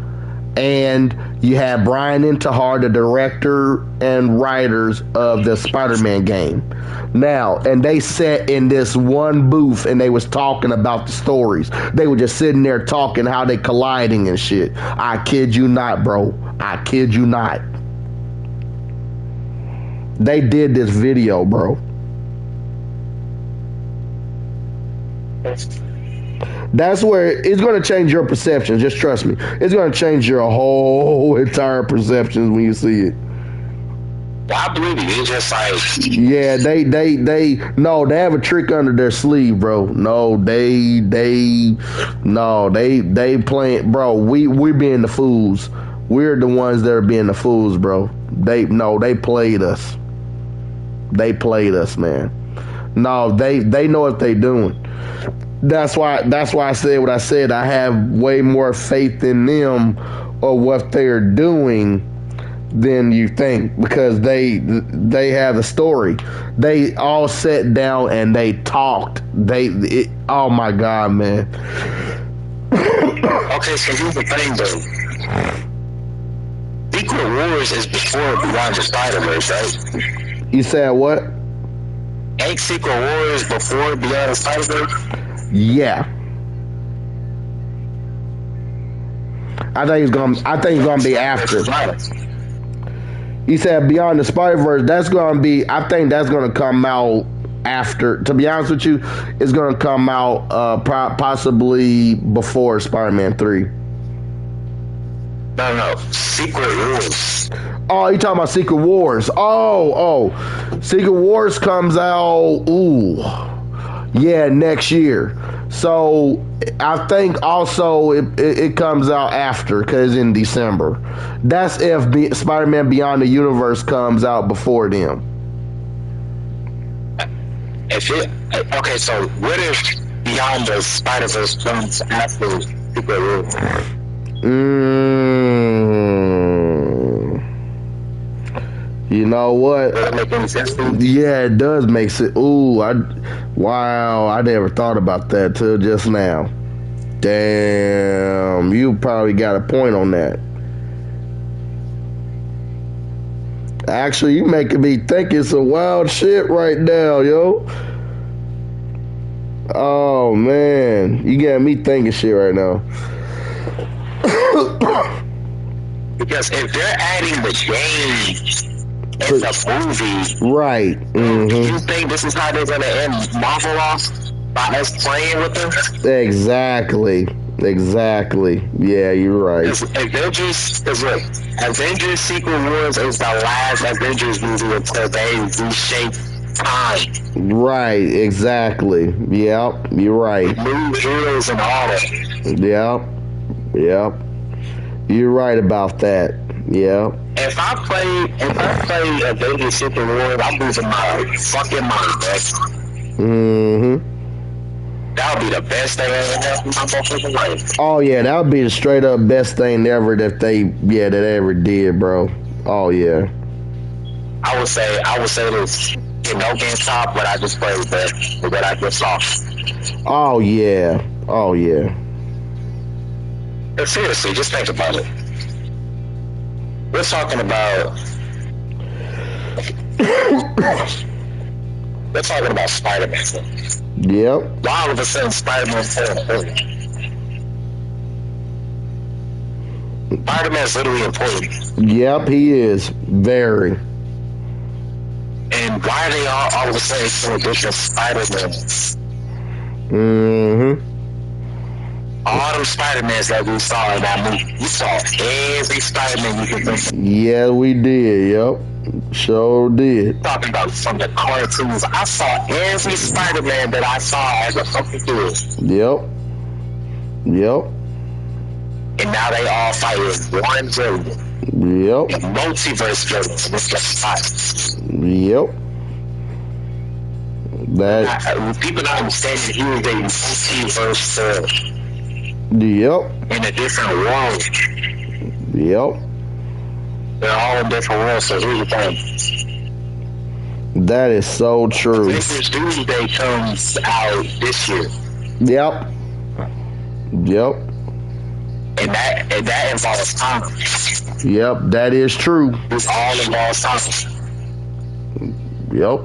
and you have Brian Intihar, the director and writers of the Spider-Man game. Now, and they sat in this one booth and they was talking about the stories. They were just sitting there talking how they colliding and shit. I kid you not, bro. I kid you not. They did this video, bro. That's where it's going to change your perception. Just trust me. It's going to change your whole entire perceptions when you see it. I believe you. It's just like. Yeah, they have a trick under their sleeve, bro. No, they playing, bro. We being the fools. We're the ones that are being the fools, bro. They played us. They played us, man. No, they know what they doing. That's why I said what I said. I have way more faith in them or what they're doing than you think, because they have the story. They all sat down and they talked. Oh my God, man. Okay, so here's the thing, though. Secret Wars is before Beyond the Spider-Verse, right? You said what? Ain't Secret Wars before Beyond the Spider-Verse? Yeah. I think it's gonna be after. He said Beyond the Spider-Verse. That's gonna be. I think that's gonna come out after. To be honest with you, it's gonna come out possibly before Spider-Man 3. No. Secret Wars. Oh, you talking about Secret Wars? Oh, Secret Wars comes out. Ooh, yeah, next year. So I think also it comes out after because in December. That's if Spider-Man Beyond the Universe comes out before them. Okay, so what if Beyond the Spider-Verse comes after Secret Wars? You know what? Does that make any sense to you? Yeah, it does make sense. Ooh, wow, I never thought about that till just now. Damn, you probably got a point on that. Actually, you making me thinking some wild shit right now, yo. Oh man, you got me thinking shit right now. Because if they're adding the game in the movie, right? You think this is how they're gonna end Marvel off by us playing with them? Exactly. Yeah, you're right. Avengers Secret Wars is the last Avengers movie until they reshape time. Right, exactly. Yep, you're right. New heroes and all that. Yep. You're right about that. Yep. If I play Avengers Secret Wars, I'm losing my fucking mind, man. That would be the best thing ever happened in my motherfucking life. Oh yeah, that would be the straight up best thing ever that they ever did, bro. Oh yeah. I would say this. No GameStop, but I just played that. What I just saw. Oh yeah. But seriously, just think about it. We're talking about Spider-Man. Yep. Why all of a sudden Spider-Man's so important? Spider-Man's literally important. Yep, he is. Very. And why are they all of a sudden so different Spider-Man? All them Spider-Mans that we saw in that movie. We saw every Spider-Man you could think of. Yeah, we did. Yep. Sure did. Talking about from the cartoons. I saw every Spider-Man that I saw as a fucking kid. Yep. And now they all fight as one villain. Yep. And multiverse villains. It's just fight. Yep. People don't understand that he was a multiverse Yep. in a different world. Yep. They're all in different worlds, so here's the thing. That is so true. Avengers Doomsday comes out this year. Yep. And that involves time. Yep, that is true. It's all involves time. Yep.